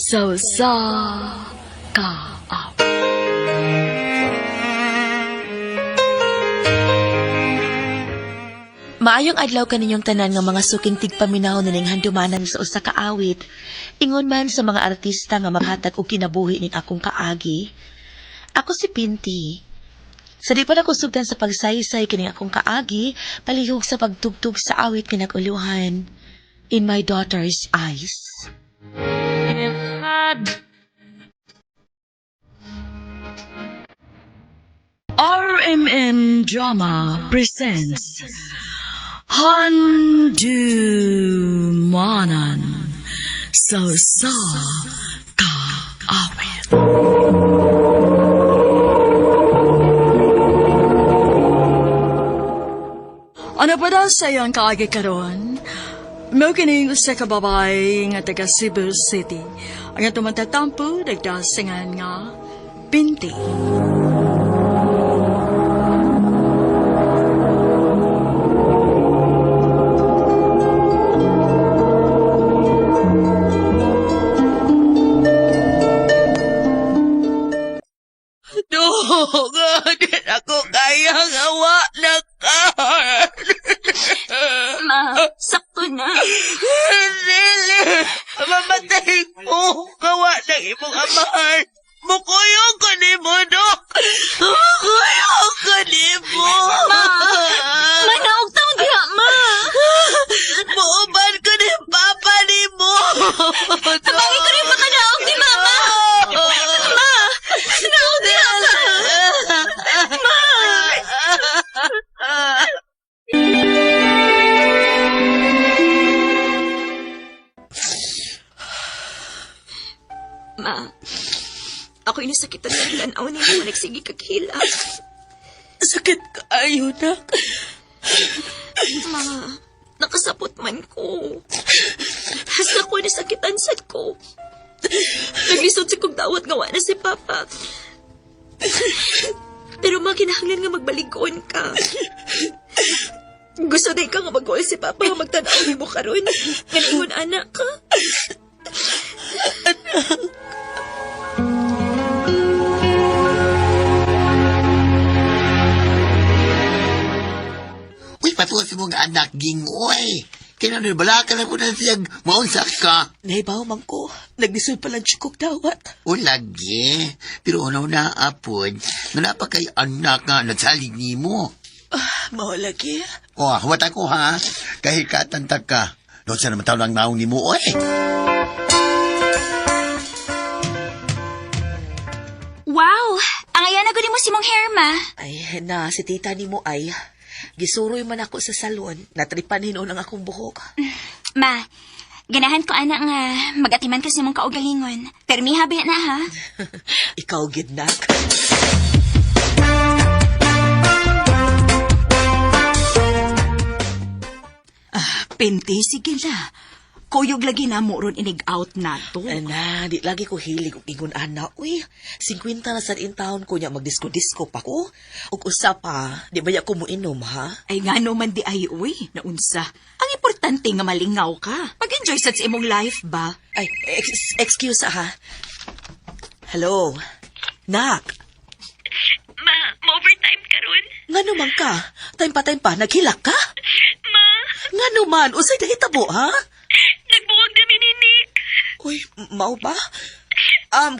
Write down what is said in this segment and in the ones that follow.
sa kaap. Maayong adlaw kaninyong tanan nga mga suking tigpaminaw na ning handumanan sa usa ka awit. Ingon man sa mga artista nga maghatag og kinabuhi ning akong kaagi. Ako si Pinti. Sa di pa na kusugdan sa pagsaysay kining akong kaagi, palihog sa pagtugtog sa awit kinaguluhan. In my daughter's eyes. RMN Drama presents Handumanan sa kaawit. Ano pa daw sa iyong kaagi karon? Mao kining usa ka babae nga taga Cebu City. Ang atong matatampo nagdasingan nga Pinti. Dugod ako kayang awa na ka. Ma, sakto na. Dili, mamatay ko. Kawa ng imong amahan. Mukuyong ko ni mo, Dok. Mukuyong ko ni mo. Manaog taon diha, ma. Muuban ko ni Papa ni mo. Tabangin ko rin makanaog ni Mama. Ma, naog diha ka. Ma, ako inasakitan ng lanaw ni mo nagsigi kaghila. Sakit kaayo, Nak. Ma, nakasapot man ko. Hasta ko nasakitan sad ko. Naglisod si kong dawat nga wala si Papa. Pero makinahanglan nga magbaligon ka. Gusto din ka nga mag-uwi si Papa nga magtanaw ni mo karon. Nga ingon anak ka. Uy, patuwas mo nga anak, gingoy. Kailan bala ka na po na siyang maunsak ka. Naibaw man ko. Nagdisod palang chukok dawat. O lagi. Pero unaw na apod, nga napa kay anak nga nagsalig ni mo. Mao lagi. O, hawat ako ha. Kahit katantag ka. Doon sa naman tao lang naong ni mo, oy. Wow! Ang ayan na mo si mong hair, ma. Ay, na, si tita ni mo ay. Gisuroy man ako sa salon. Natripan hinon ang akong buhok. Ma, ganahan ko anak nga magatiman kasi mong kaugalingon. Pero may habi na ha. Ikaw, gidnak. Pinti, sige na. Kuyog lagi na mo ron inig-out na to. Ana, di lagi ko hilig og ingon ana. Uy, 50 na sa taon ko niya magdisko-disko pa ko. Ug usa pa, di ba ya ko mo inom, ha? Ay nga no man di ay, uy, naunsa. Ang importante nga malingaw ka. Mag-enjoy sa imong life ba? Ay, excuse ha. Hello? Nak, Ma, overtime ka ron? nga naman ka? Time pa, naghilak ka? Ma, Nga naman, usay nahitabo, ha? nagbuwag na mininik. Uy, mao ba?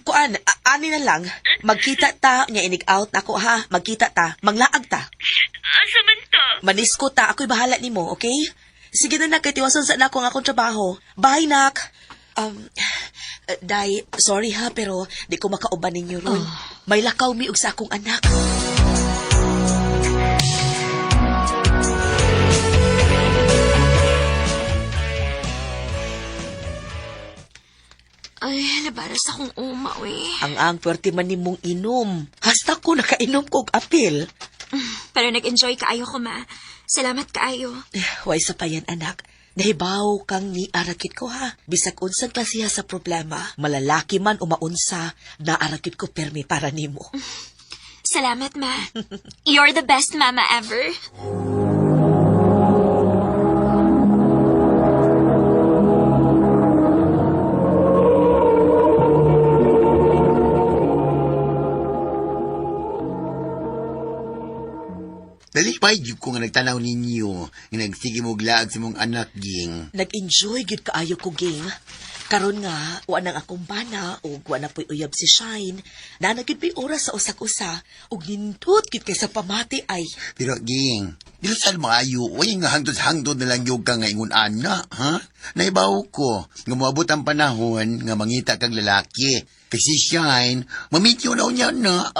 Kuan, ani na lang. Magkita ta, niya inig-out ako, ha? Magkita ta, manglaag ta. Asa man to? Manisko ta, ako'y bahala nimo, okay? Sige na, nak, kay tiwason sa na akong trabaho. Bye, nak. Day, sorry ha, pero di ko makauban ninyo ron. May lakaw mi og sa akong anak. Ay, nabaras akong umawi. Ang pwerte man nimong inom. Hasta ko nakainom kog apil. Pero nag-enjoy kaayo ko, ma. Salamat kaayo. Way sa payan, anak. Nahibaw kang ni arakit ko, ha. Bisag unsang klasiha sa problema, malalaki man o maunsa, naarakit ko permi para nimo. Salamat, ma. You're the best mama ever. Dalipay yun ko nga nagtanaw ninyo. Nga nagsige mo glaag sa mong anak, ging. Nag-enjoy gid kaayo ko, ging. Karon nga, wa nang akong bana o wa na po'y uyab si Shine. Nanagid may oras sa usak-usa ug nindot gid kay sa pamati ay. Pero, ging, dilo saan maayo, way nga hangdod-hangdod na lang yung ka nga ingon ana, ha? Naibaw ko, nga moabot ang panahon nga mangita kang lalaki. Kasi Shine, mamit yun niya na.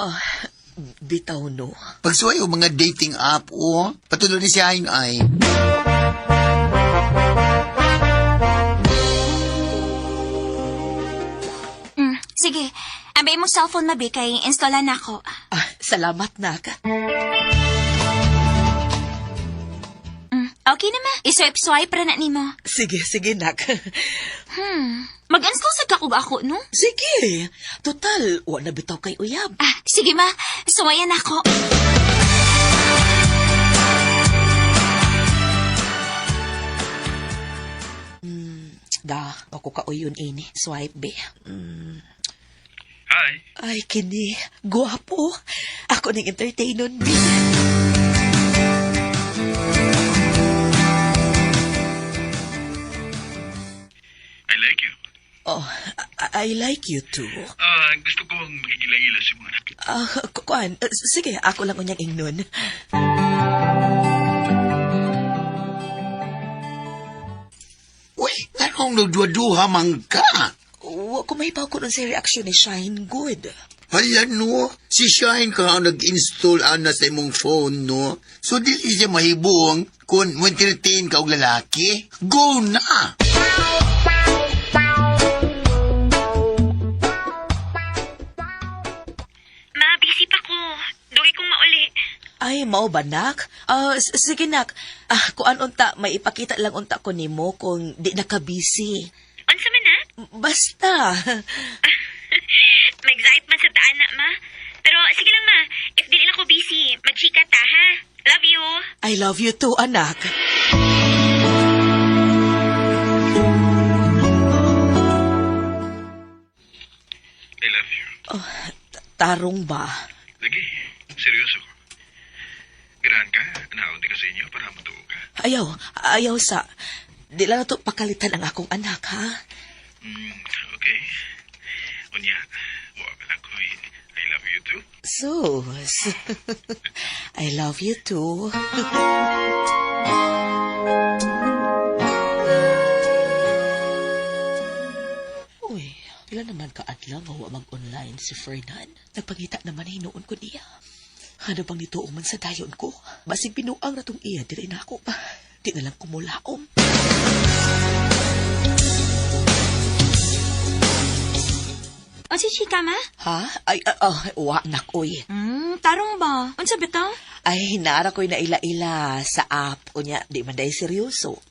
Bitaw no. Pagsuway o mga dating app, patuloy ni Shine ay. Sige, ambay mong cellphone mabi kay installan na ako. Salamat, nak. Okay na ma, iswipe-swipe ra na nimo. Sige, nak. Mag-install sa kakog ako, no? Sige. Total, wa na bitaw kay uyab. Sige ma, suwayan ako. Ako kauyon ini. Swipe, be. Hi. Ay, kini. Guwapo. Ako ning entertainon, be. I like you. Oh, I like you too. Gusto kong magigila-gila sa mga anak. Kuan. Sige, ako lang unyang ingnon. Uy, anong nagduwa-duha man ka? Wa ko may ko nun si reaction ni Shine. Good. Hala no, si Shine ka ang nag-install ana sa imong phone, no? So, di siya mahibong kung entertain ka og lalaki. Go na! Ma, busy pa ko. Dugi kong mauli. Ay, mao ba, nak? Sige, nak. Kuan unta, may ipakita lang unta ko nimo kung di nakabisi. Unsa man na? Basta. Mag-excite man sa taan na, ma. Pero sige lang, ma. If di na ako busy, mag-chika ta, ha? Love you. I love you too, anak. I love you. Tarong ba? Lagi, seryoso ko. Ganahan ka, naunti ka sa inyo para matuo ka. Ayaw sa... Di lang na to pakalitan ang akong anak, ha? Okay. Unya, wag na ko. I love you too. Sus. I love you too. Uy, ilan naman kaadlaw nga wa mag-online si Fernan? Nagpangita naman hinuon ko niya. Ano bang nituong man sa dayon ko? Basig pinuang na tong iya, dire na ako pa. Di na lang kumulaom. O si chika, ma? Ha? Ay, wa nak, uy. Tarong ba? Unsa bitaw? Ay, hinara ko'y naila-ila sa app. Unya, di man dahi seryoso.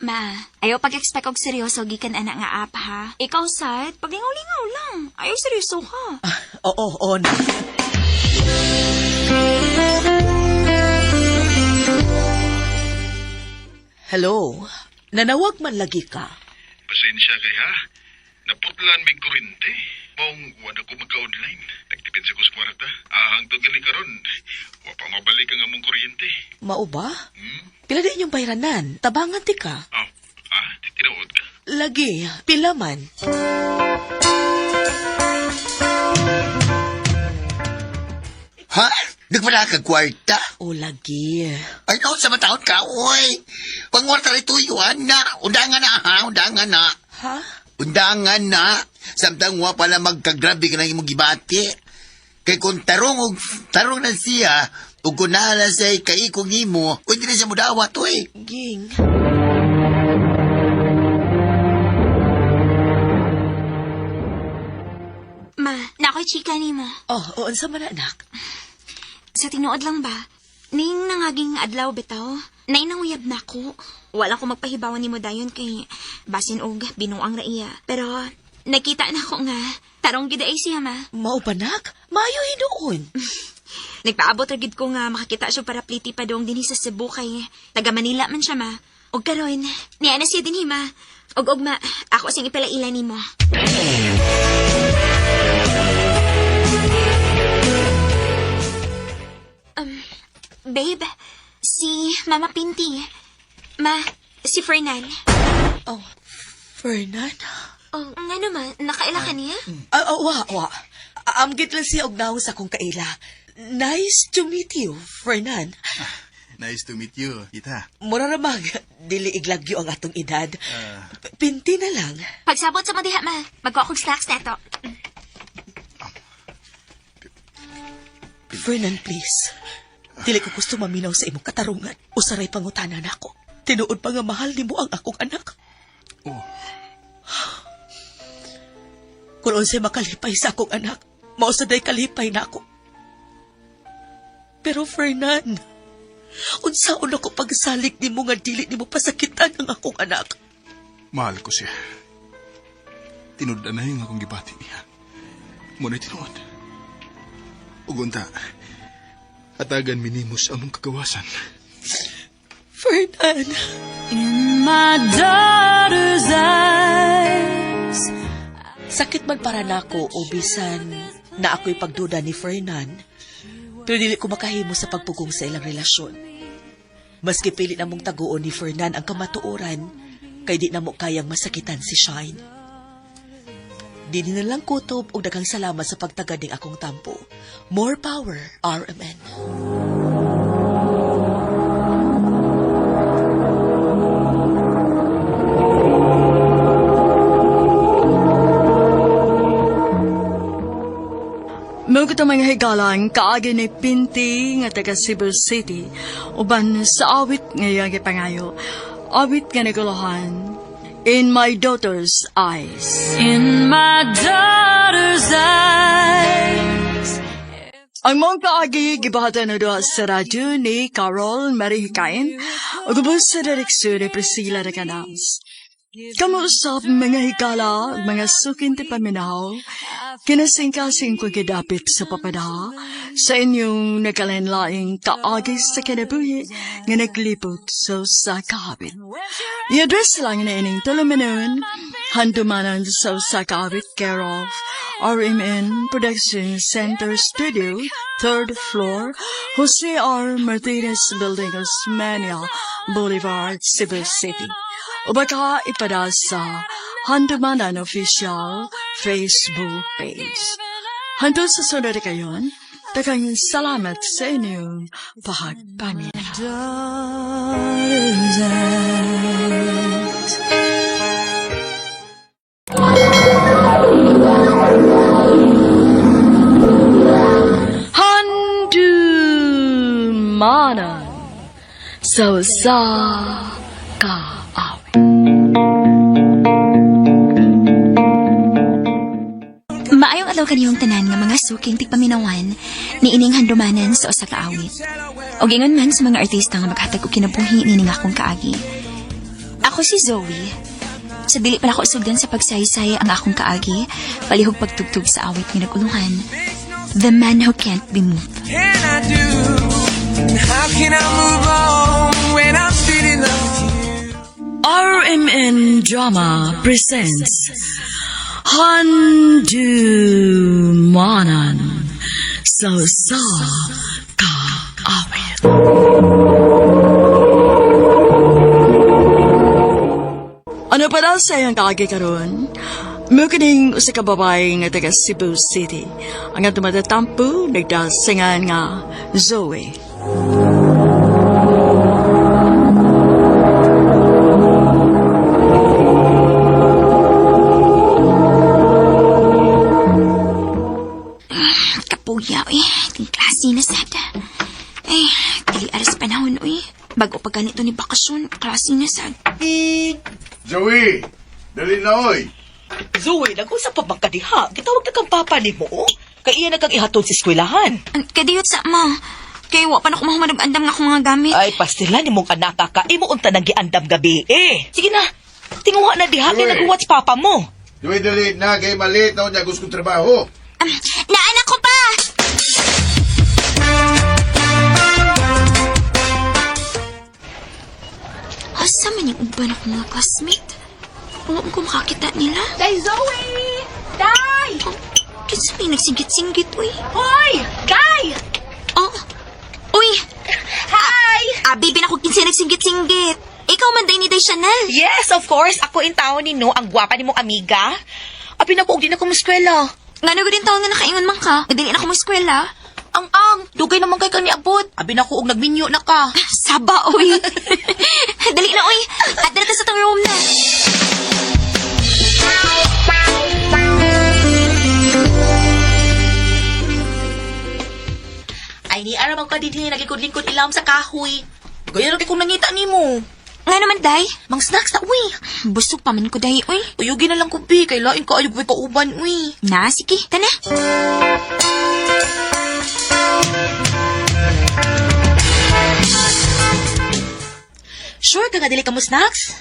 Ma, ayaw pag-expect og seryoso gikan ana nga app, ha? Ikaw, sad, paglingaw-lingaw lang. Ayaw seryoso ka. Oo, na. Hello? Nanawag man lagi ka? Pasensya kay ha. Naputlan may kurente. Mong wala ko magka-online. Nagtipid sa kuswarta. Hangtod gani karon. Wa pa mabalik ang among kuryente. Mao ba? Pila din yung bayranan? Tabangan ti ka? Tinuod ka. Lagi, pila man. Ha? Nagpala ka kwarta? O lagi. Ay, naon sa matahon ka, oy. Pangwarta rito yun, na. Undangan na, ha? Undangan na. Ha? Undangan na. Samtang wa pala magkagrabe ka ng imong gibati. Kay kung tarong na siya, ug kung nahala siya kaikong nimo, pwede na siya mudawat, oy. Ging. Ma, nakoy chika ni mo. Unsa man anak? Sa tinuod lang ba? Ning nangaging adlaw bitaw. Nay nanguyab na ako. Wala ko magpahibawan ni mo dayon kay basin og binuang ra iya. Pero nakita na ko nga tarong gid ay siya, ma. Mao ba nak? Maayo hinuon. Nagpaabot ra gid ko nga makakita siya para pliti pa dong dinhi sa Cebu kay taga Manila man siya, ma. Og karon, niya na siya dinhi, ma. Og ma, ako sing ipalaila nimo. Babe, si Mama Pinti. Si Fernan. Oh, Fernan? Oh, nga naman, nakaila ka niya? Wa. Amgit lang siya og naw sa akong kaila. Nice to meet you, Fernan. Nice to meet you, tita. Mura ramag, dili iglagyo ang atong edad. Pinti na lang. Pagsabot sa madiha, ma. Magkuha akong snacks neto. Fernan, please. Dili ko gusto maminaw sa imong katarungan. Usaray pangutanan ako. Tinuod pa nga mahal ni mo ang akong anak. Oh. Kung unsay makalipay sa akong anak, mausaday kalipay na ako. Pero Fernan, unsaon ako pagsalig ni mo nga dili ni mo pasakitan ang akong anak. Mahal ko siya. Tinudan na yung akong gibati niya. Muna'y tinuod. Ugunta, hatagan minimos among kagawasan. Fernan. In my daughter's eyes. Sakit man para nako o bisan na ako'y pagduda ni Fernan, pero dili ko makahimo sa pagpugong sa ilang relasyon. Maski pilit na mong taguon ni Fernan ang kamatuoran, kay di na mo kayang masakitan si Shine. Di na lang kutob o daghang salamat sa pagtagad ng akong tampo. More power, RMN. Mga kita mga higalang kaagi ni Pinti nga taga Cebu City uban sa awit nga pangayo. Awit nga naguluhan. In my daughter's eyes. In my daughter's eyes. Ang mga kaagi gibahatan na doon sa radyo ni Carol Marihikain o gubos sa direksyon ni Priscilla Recanas. Kamuusap mga higala, mga sukin ti paminaw, kinasingkasing ko gidapit sa papada, sa inyong nakalenlaing kaagis sa kinabuhi nga naglipot sa kahabit. I-address lang na ining tulumanon, handumanan sa kahabit care of RMN Production Center Studio, 3rd floor, Jose R. Martinez Building, Osmania Boulevard, Cebu City. O baka ipada sa Handumanan Official Facebook page. Hantod sa sunod kayon, daghang salamat sa inyong pagpaminaw. Handumanan sa kaawit. Maayong adlaw kaniyong tanan nga mga suking tigpaminawan ni ining handumanan sa usa ka awit. O gingon man sa mga artista nga maghatag og kinabuhi nining akong kaagi. Ako si Zoe. Sa dili pa ako sugdan sa pagsaysay ang akong kaagi, palihog pagtugtog sa awit nga naguluhan. The Man Who Can't Be Moved. Can I do? How can I move on when I'm still in love with you? RMN Drama presents Handumanan sa kaawit. Ano pa daw sa iyang kaagi karon? Mukining usa ka babae nga taga Cebu City. Ang atong matatampo nagdasingan nga Zoe. Kapuya, ting klase na sad. Ay, dili aras panahon, bago pa ganito ni bakasyon, klase na sad. Zoe! Dali na, oy! Zoe, nag-usap pa bang kadiha? Gitawag na kang papa ni mo. Kaya iya na kang ihatod sa eskwelahan. Kadiyot sa ma. Kaya wa pa na kumahuman andam nga akong mga gamit. Ay, pastila ni mong anak ka. Imo unta nang giandam gabi. Sige na. Tinguha na diha. Kaya nag-watch papa mo. Zoe, dali na, kay malit na niya gusto kong trabaho. Naanak ko pa! Asa man yung uban ako mga classmate? Huwag ko makakita nila. Day Zoe! Day! Kasi may nagsinggit-singgit, uy. Hoy! Day! Oh, uy! Abi, binako kinsa nagsinggit-singgit. Ikaw man day ni day Chanel. Yes, of course. Ako in taon ni no, ang gwapa ni mong amiga. Abi na ko, di na ko muskwela. Nga na din taon nga nakaingon man ka. Dili na ko mo eskwela. Ang, dugay naman kay kani abot. Abi na ko, og nagminyo na ka. Saba, oy. Dali na, oy. At dali ta sa tong room na. Ay, ni Ara magkadidi, naglikod-likod ilam sa kahoy. Gaya rin kung nangita ni mo. Nga naman, day. Mang snacks na, uy. Busog pa man ko, day, oy. Uyugin na lang ko, bi. Kay lain ka, ayog may pauban, uy. Na, sige. Tana. Sure ka nga, dili ka mo snacks?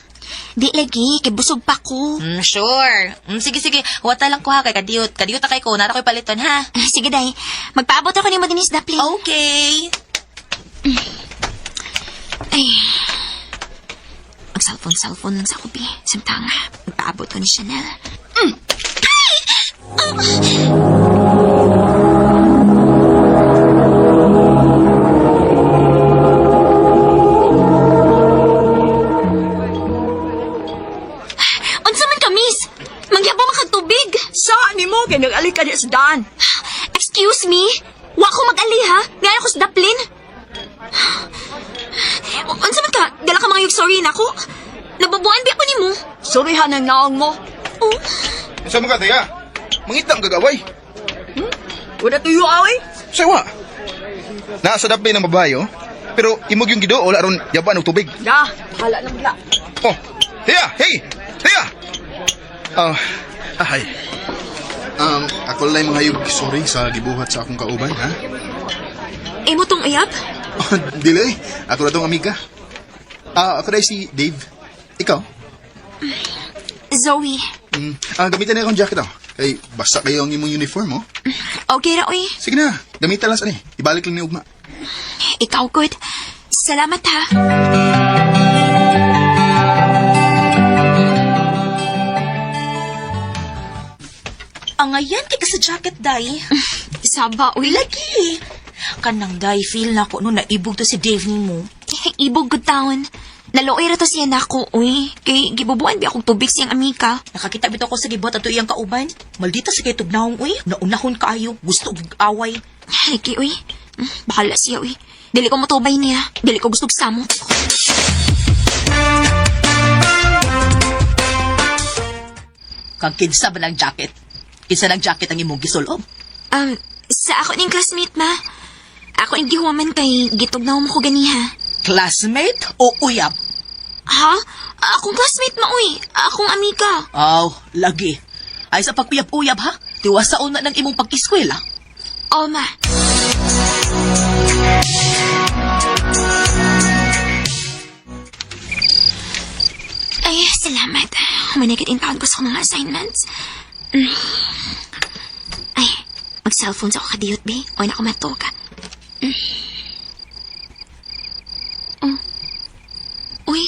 Di lagi, kay busog pa ko. Sure. Sige. Wata lang ko ha, kay kadiyot. Kadiyot na kay ko, nara ko'y paliton, ha? Sige, day. Magpaabot ako ni mo dinis dapli. Okay. Ay. Mag-cellphone lang sa kubi. Samtang, magpaabot ko ni Chanel. Unsa man ka, miss? Mangyabo man kag tubig. Saan ni mo? Kaya nag-alik ka niya sa daan. Excuse me? Wa ko mag-ali, ha? Ngayon ako sa daplin. Unsa man ka? Dala ka mga sorry na ako? Nababuan ba ako ni mo? Surihan ang naong mo. Oh. Sa mga taya, mangita ang gagaway. Wala tuyo away. Sawa. Nasa daplin ng babayo, pero imog yung gido, wala ron yaban o tubig. Da, hala ng bla. Oh, Tia! Hey! Tia! Hi. Ako lang mga sorry sa gibuhat sa akong kauban, ha? Imo tong uyab? Oh, dili. Ako na tong amiga. Ako na si Dave. Ikaw? Zoe. Gamitan na akong jacket, oh. Kay, basta kayo ang imong uniform, oh. Okay ra, uy. Sige na, gamitan lang sa ni. Ibalik lang ni Ugma. Ikaw, good. Salamat, ha. Ang ayan, kay ka sa jacket, day. Saba, uy. Lagi. Kanang day, feel na ko no, naibog to si Dave ni mo. Ibog good taon. Naloy ra to siya nako, uy. Kay gibubuan bi akong tubig siyang amika. Nakakita bitaw ko sa gibot ato iyang kauban. Maldita sa kay tugnawong, uy. Naunahon kaayo. Gusto og away. Lagi, uy. Bahala siya, uy. Dili ko motubay niya. Dili ko gusto samot. Kang kinsa ba ng jacket? Kinsa ng jacket ang imong gisulob? Sa ako ning classmate, ma. Ako ning gihuman kay gitugnaw mo ko ganiha. Classmate o uyab? Ha? Akong classmate, ma, uy. Akong amika. Aw, lagi. Ay sa pagpuyab-uyab, ha? Tiwas sa una ng imong pag-eskwela. Oh, ma. Ay, salamat. Manigit in taon ko sa mga assignments. Ay, mag-cellphone sa ako kadiyot, be. O na ko matoka. Uy,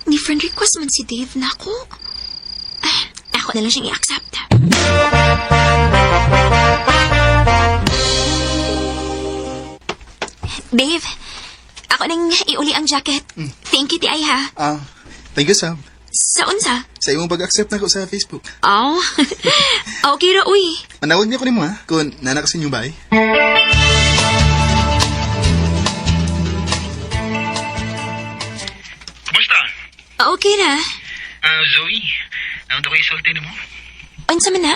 ni friend request man si Dave na ako. Ako na lang siyang i-accept. Dave, ako nang iuli ang jacket. Thank you, Tiay, ha? Thank you, Sam. Sa unsa? Sa imong pag-accept na ko sa Facebook. Oh, okay ra, uy. Manawag niya ko ni mo, ha? Kung nanak sa inyong bahay. Kumusta? Okay ra. Zoe, naon to kayo isulti mo? Unsa man na?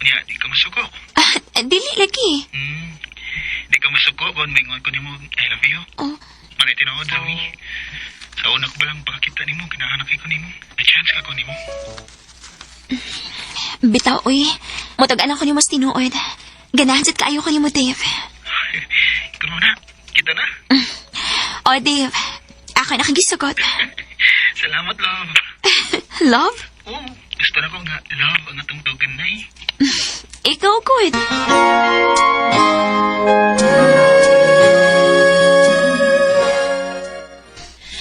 Unya, di ka masuko. Dili lagi. Di ka masuko kung mingon ko nimo I love you. Oh, Manay tinood, Zoe. Sa una ko ba lang pakakita nimo, kinahanak ko nimo. May chance ka ko nimo. bitaw, uy. Mutag-anak ko ni mas tinuod. Ganahan sit kaayo ko ni mo, Dave. Ikaw na, kita na. O, Dave. Ako na kagisagot. Salamat, love. Love? Oo, gusto na ko nga love ang atong tugan na eh. Ikaw, good.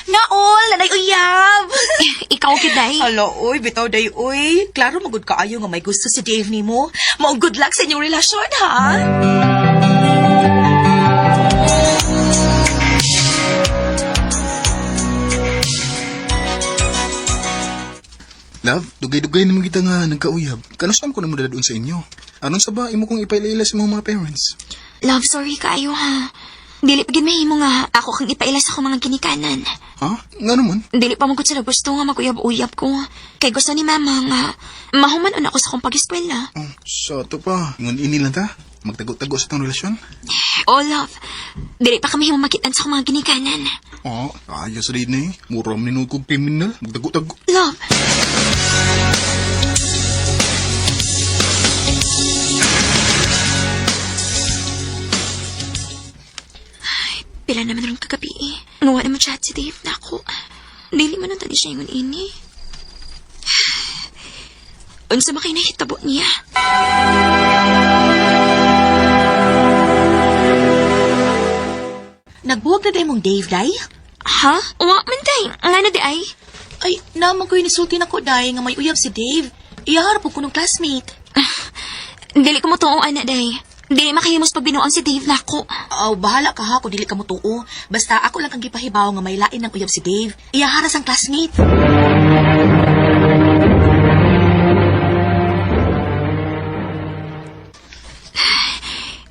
Naol, nanay uyab. Ikaw, kiday. Hala, uy, bitaw day, uy. Klaro magud kaayo nga may gusto si Dave ni mo. Mao good luck sa inyong relasyon, ha? Love, dugay-dugay naman kita nga nagkauyab. Kanusam ko na mo doon sa inyo. Anon sa ba, imo kong ipailaila sa mga parents? Love, sorry kaayo ha. Dili pagin mahimo nga ako kang ipaila sa akong mga ginikanan. Ha? Nga naman? Dili pa man gud sila gusto nga maguyab-uyab ko. Kay gusto ni mama nga mahuman ako sa akong pag-eskwela. Oh, so to pa. Ingon ini lang ta. Magtago-tago sa tong relasyon. Oh, love. Dili pa kami himo makitaan sa akong mga ginikanan. Oh, ayos rin eh. Muram ni kong criminal. Magtago-tago. Love. Pila naman rin kagabi eh. Ngawa naman chat si Dave na ako. Dili man ang tani siya yung ini. Unsa ba kayo nahitabo niya? Nagbuwag na day mong Dave, day? Ha? Wa man day. Nga na di ay. Ay, naman ko'y nisulti na ko, day, nga may uyab si Dave. Iyaharap ko ng classmate. Dili ko mo tuong ana day. Dili makahimos pag binuang si Dave na ako. Aw, bahala ka ha kung dili ka mo tuo. Basta ako lang ang gipahibaw nga may lain ng uyab si Dave. Iyaharas ang classmate.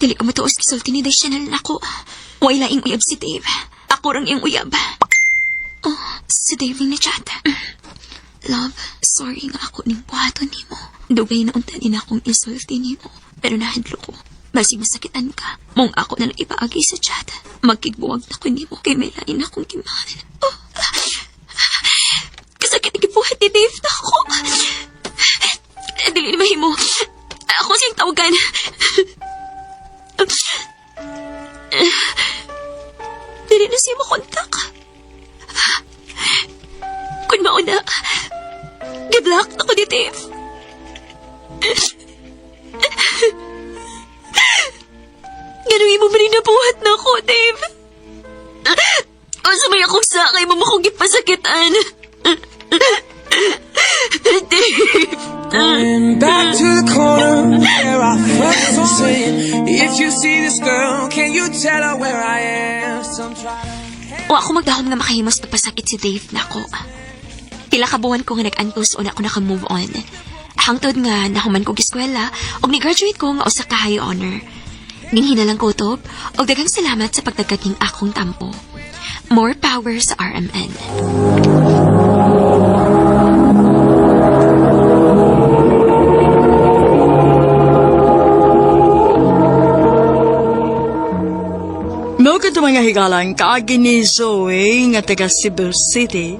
Dili ko matuos kisulti ni Daishanal na ako. Way laing uyab si Dave. Ako rang iyang uyab. Oh, si Dave ning na-chat. Love, sorry nga ako ning buhaton ni mo. Dugay na unta din akong isulti ni mo. Pero nahadlo ko. Basig masakitan ka. Mong ako na lang ipaagi sa chat. Magkigbuwag na ko ni mo. Kay may lain akong kimahal. Oh, kasakit ang gibuhat ni Dave na ako. Dili na mahimo. Ako siyang tawagan. Dili na siya makontak. Kung mauna, giblock ako ni Dave. Ganun mo ba rin nabuhat na ako, Dave? O sumay akong sakay mo akong gipasakitan. Dave. Going back to the corner where I first saw it. If you see this girl, can you tell her where I am? Some try to... O ako magdahon nga makahimos pagpasakit si Dave na ako. Pila ka buwan ko nga nag-antos o na ako naka-move on. Hangtod nga nahuman ko giskwela o ni-graduate ko nga usa ka high honor. Ning hinalang kutob o daghang salamat sa pagdagkating akong tampo. More power sa RMN. No ka mga higalang kaagi ni Zoe nga taga Cebu City.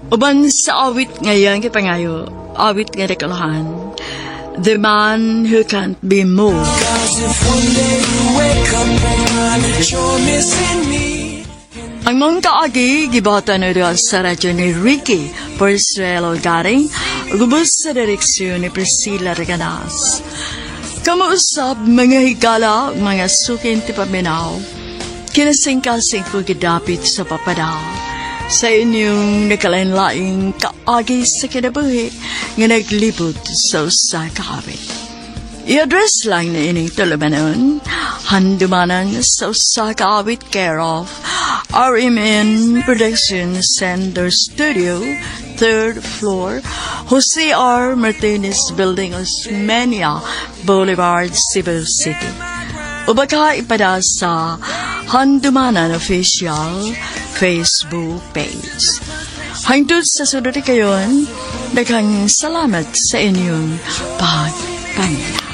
Uban sa awit ngayon kay pangayo, awit nga rekalahan. The man who can't be moved. Cause if one day you wake up and find that you're missing me. Ang mga kaagi, gibata na rin sa radyo ni Ricky Porcello Garing, gubos sa direksyon ni Priscilla Reganas. Kamuusap mga higala, mga sukin ti paminaw, kinasing-kasing ko gidapit sa papadaw. Sa inyong nakalain-laing kaagi sa kinabuhi nga naglibot sa usakawit. I-address lang na ining tulumanon, handumanan sa usakawit care of RMN Production Center Studio, 3rd floor, Jose R. Martinez Building, Osmeña Boulevard, Cebu City. O baka ipada sa Handumanan Official Facebook page. Hangtod sa sunod kayon, daghang salamat sa inyong pagpanggap.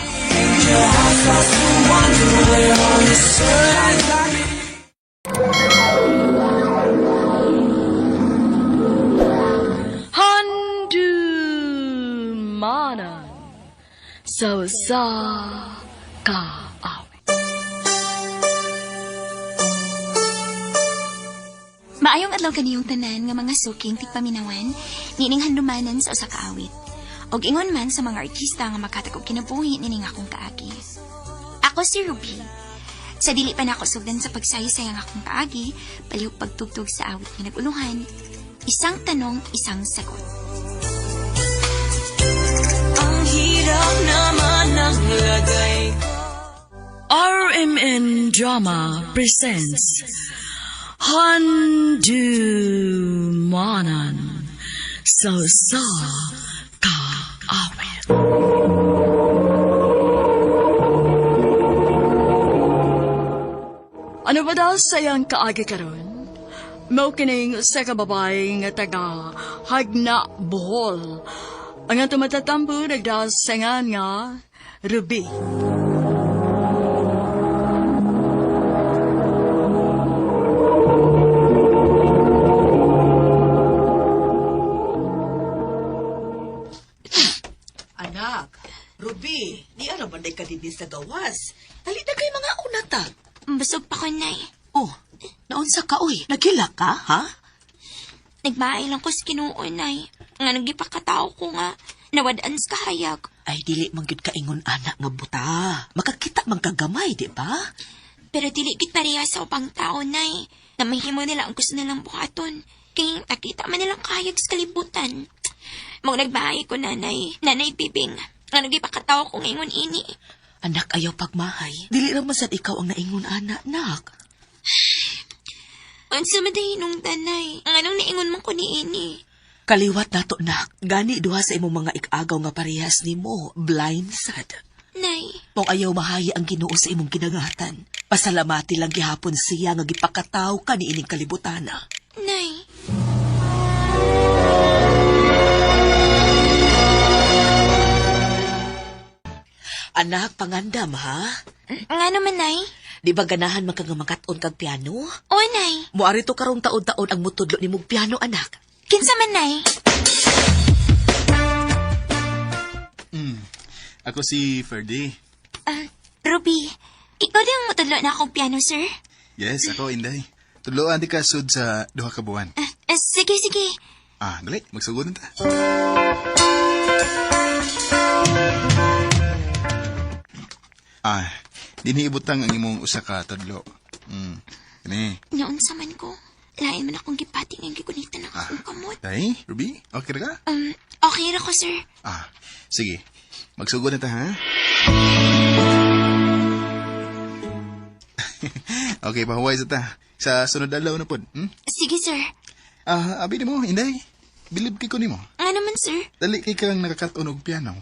Handumanan sa kaawit. Maayong adlaw kaniyong tanan nga mga suking tigpaminawan, nining handumanan sa usa ka awit. Og ingon man sa mga artista nga makatag og kinabuhi nining akong kaagi. Ako si Ruby. Sa dili pa nako sugdan sa pagsayasayang akong kaagi, palihog pagtugtog sa awit nga naguluhan. Isang tanong, isang sagot. Ang hirap naman ng lagay. RMN Drama presents Handumanan sa Madasayang kaagi karon. Mao kining usa ka babae nga taga Hagna, Bohol. Ang atong matatampo nagdasangan nga Ruby. Anak, Ruby, di ano ba ka din sa gawas? Dali na kay mga unata. Busog pa ko, Nay. Oh, naunsa ka, uy? Nagila ka, ha? Nagmaay lang ko sa Ginoo, Nay. Nga nagipakatao ko nga. Nawadaan sa kahayag. Ay, dili man gyud kaingon anak nga buta. Makakita man kagamay, di ba? Pero dili gid pareha sa upang tao, Nay. Na mahimo nila ang gusto nilang buhaton. Kaya nakita man nilang kahayag sa kalibutan. Mong nagmahay ko, Nanay. Nanay Bibing. Nga nagipakatao ko ngayon ini. Anak, ayaw pagmahay. Dili raman sad ikaw ang naingon anak, nak. Unsa man day nung tanay. Ang anong naingon man ko ni ini. Kaliwat nato, nak. Gani duha sa imong mga ikagaw nga parehas nimo, blind sad. Nay. Mong ayaw mahaya ang Ginoo sa imong kinagatan. Pasalamati lang gihapon siya nga gipakataw ka ni ining kalibutana. Nay. Anak, pangandam, ha? Nga naman, Nay. Di ba ganahan makagamakat-on kag piano? O, Nay. Muari to karong taon-taon ang mutudlo ni mong piano, anak. Kinsa man, Nay. Ako si Ferdy. Ruby, ikaw din ang matudlo na akong piano, sir? Yes, ako, Inday. Tuloan di ka sud sa duha ka buwan. Sige, sige. Dali, magsugod na ta. Dinihibutang ang imong usa ka tudlo. Kani. Noon sa man ko, lain man akong gipating ang gikunita ng akong kamot. Day, Ruby, okay ra ka? Okay ra ko, sir. Sige. Magsugod na ta, ha? Okay, pahuway sa ta. Sa sunod adlaw na pod. Sige, sir. Abi mo, Inday. Bilib kay ko nimo. Nga naman, sir. Dali kay kang nakakaton og piano.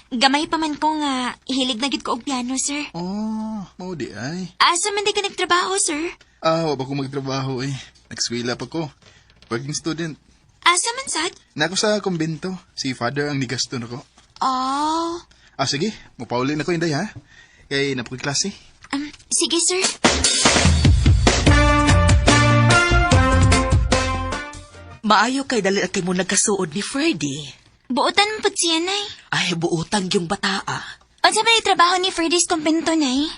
Gamay pa man ko nga, ihilig na gid ko og piano, sir. Oh, mao di ay. Asa man di ka nagtrabaho, sir? Wa pa ko magtrabaho eh. Nagswila pa ko. Working student. Asa man sad? Nako sa kumbento. Si father ang nigasto nako. Oh. Sige. Mupauli na ko, Inday, ha? Kay napoy klase. Sige, sir. Maayo kay dali kay mo nagkasuod ni Freddy. Buotan mo pud siya, Nay. Ay, buutang yung bataa. Unsa man trabaho ni Freddy's kumpento, Nay?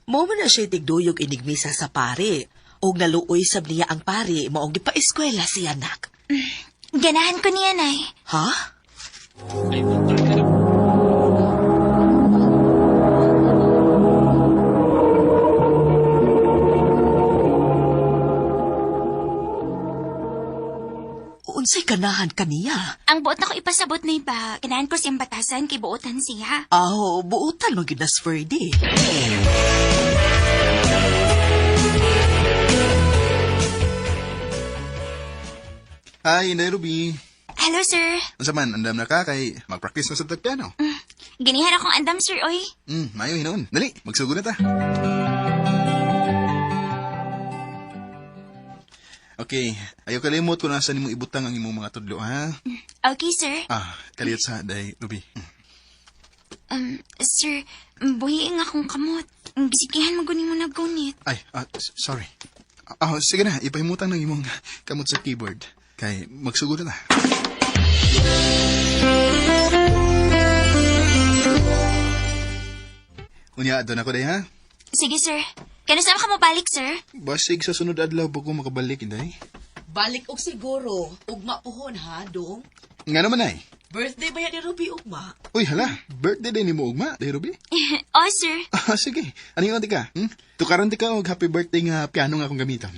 Mo man na siya tigduyog inigmisa sa pare. Og naluoy sab niya ang pare, maong gipa-eskwela siya, nak. Ganahan ko niya, Nay. Ha? Unsay ganahan kaniya? Ang buot na ko ipasabot na ba, ganahan ko siyang batasan kay buotan siya. Buutan mo ginas Freddy. Hi, Inday Ruby. Hello, sir. Unsa man, andam na ka kay magpractice na sa piano. Ganihan akong andam, sir, oy. Mayo hinon. Dali, magsugod na ta. Okay, ayaw kalimot kung nasa nimo ibutang ang imong mga tudlo, ha? Okay, sir. Kaliyot sa day, Ruby. Sir, buhiing akong kamot. Gisikihan mo gunin mo na gunit. Ay, sorry. Sige na, ipahimutang ng imong kamot sa keyboard. Kay magsugod na ta. Unya, doon ako day, ha? Sige, sir. Kano saan ka mabalik, sir? Basig sa sunod adlaw po ko makabalik, Inday. Balik og siguro. Ugma pohon, ha, dong? Nga naman, ay. Birthday ba yan ni Ruby ugma? Uy, hala, birthday din ni mo, ugma, day, Ruby. Oh, sir. Sige. Ano yung ka? Tukaran di ka og happy birthday nga piano nga akong gamitan.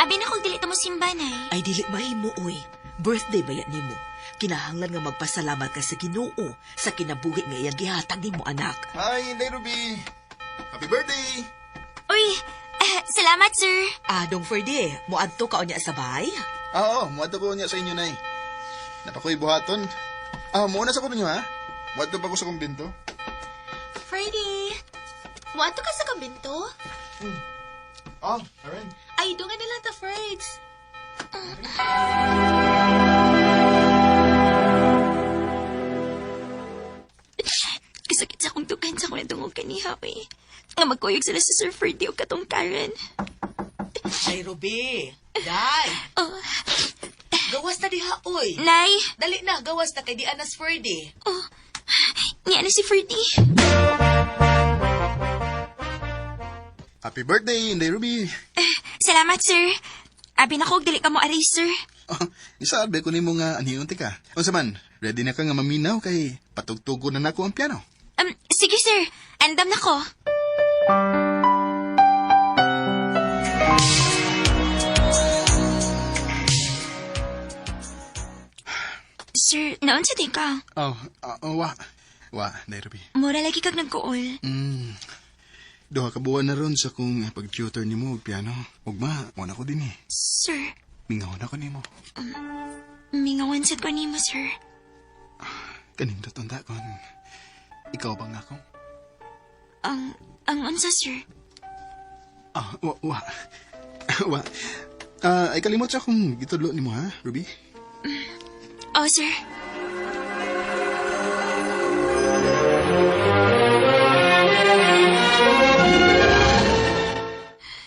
Abi na kong dili mo simba, Nay. Ay, dili mahimo, uy. Birthday ba yan nimo? Kinahanglan nga magpasalamat ka sa Ginoo sa kinabuhi nga iyang gihatag nimo, anak. Hi, Inday Ruby. Happy birthday! Uy, salamat, sir. Dong Ferdy, muadto ka o niya sa bahay? Oo, muadto ko niya sa inyo, Nay. Napakoy buhaton. Muna sa ko ninyo, ha? Wato pa ko sa kumbento. Freddy, wato ka sa kabinto? Alright. Ay, doon nga nila ta, Freds. Kasakit sa akong dukan sa akong nadungog kaniha, eh. Nga magkuyog sila sa Sir Ferdy o katong Karen. Ay, Ruby. Day. Oh, Gawas na diha, oy. Nay! Dali na, gawas na kay di Anas Freddy. Oh, niya na si Ferdy. Happy birthday, Inday Ruby. Salamat, sir. Abi na ko, dili ka mo aray, sir. Isabi ko nimo nga anhiyon ti ka. Unsa man, ready na ka nga maminaw kay patugtugo na nako ang piano. Sige, sir. Andam na ko. Sir, naon sa di ka? Wa, Inday Ruby. Mura lagi kag nagkuol. Duha ka buwan na ron sa kung pag-tutor nimo og piano. Ugma, mo na ko din eh. Sir, Mingaw na ko nimo. mingawan sad ko nimo, sir. Kanindot ang dakon. Ikaw bang ako? Ang unsa, sir? Wa. Ay kalimot sa kung gitudlo nimo ha, Ruby? Oh, sir.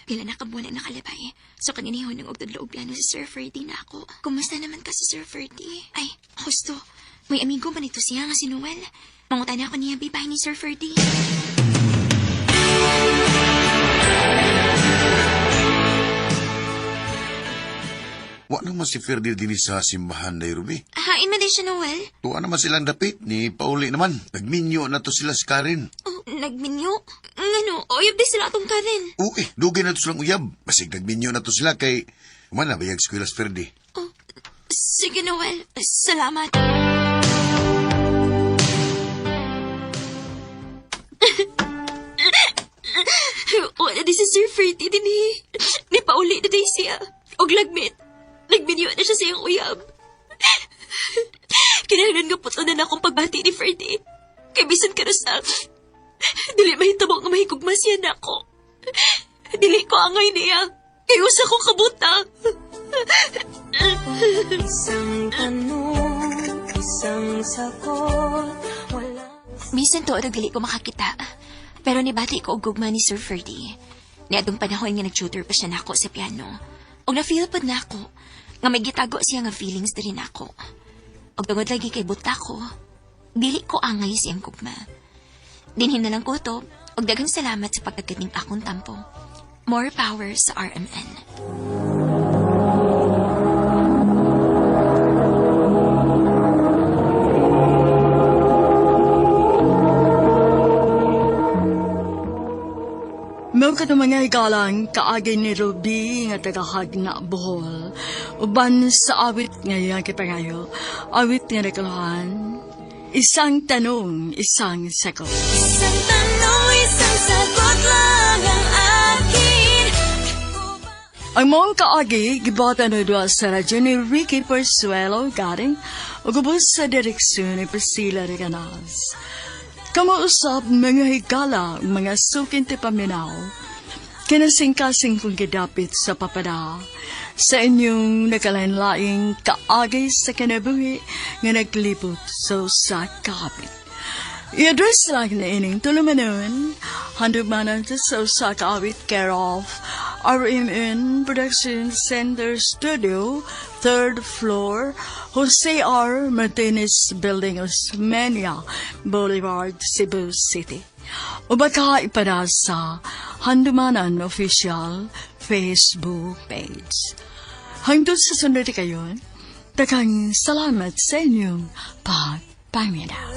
Pila na kabulan na nakalabay. So kaninihon ng ogtudlo og piano si Sir Ferdy na ako. Kumusta naman ka si Sir Ferdy? Ay, husto. May amigo ba nito siya nga si Noel? Mangutan ako niya bibahin ni Sir Ferdy. Wa naman si Ferdy din sa simbahan, Day Ruby. Hain man din siya, Noel. Tuwa naman silang dapit, ni Pauli naman. Nagminyo na to sila si Karen. Oh, nagminyo? Ngano, oyab din sila atong Karen. Uy, dugay na to silang uyab. Basig nagminyo na to sila kay... Umana, bayag eskwela si Ferdy. Oh, sige, Noel. Salamat. Wala di si Sir Ferdy din eh. Ni Pauli na din siya. Og lagmit. Nagminyo na siya sa iyong uyab. Kinahanglan nga puto na akong pagbati ni Ferdy. Kay bisan ka na sa... Dili mahitabo nga mahigugma siya na ako. Dili ko angay niya. Kay usa kong kabuta. Isang tanong, isang sagot, wala. Minsan to, dili ko makakita. Pero nibati ko og gugma ni Sir Ferdy. Niadong panahon nga nag-tutor pa siya nako sa piano. Og na-feel pod nako nga may gitago siya nga feelings diri nako. Og tungod lagi kay buta ko, dili ko angay siyang gugma. Dinhin na lang ko to, og daghang salamat sa pagkagaling akong tampo. More power sa RMN. Meron ka ng mga hikalang kaagay ni Ruby nga tagahag na buhol. Uban sa awit ngayon kipangayo, awit nga nakalahan. Isang tanong, isang sagot. Isang tanong, isang sagot lang ang akin. Ang mga kaagi, gibata na doon sa radyo ni Ricky Persuelo galing o gubos sa direksyon ni Priscilla Reganas. Kamuusap mga higala, mga sukin ti paminaw, kinasing-kasing kong gidapit sa papada, sa inyong nakalanlaing kaagay sa kinabuhi nga naglipot sa kapit. I-address lang na ining tulumanon, handumanan sa usa kaawit care of RMN Production Center Studio, 3rd floor, Jose R. Martinez Building, Osmeña Boulevard, Cebu City. O baka ipada sa Handumanan Official Facebook page. Hangtod sa sunod kayo, takang salamat sa inyong pagpaminaw.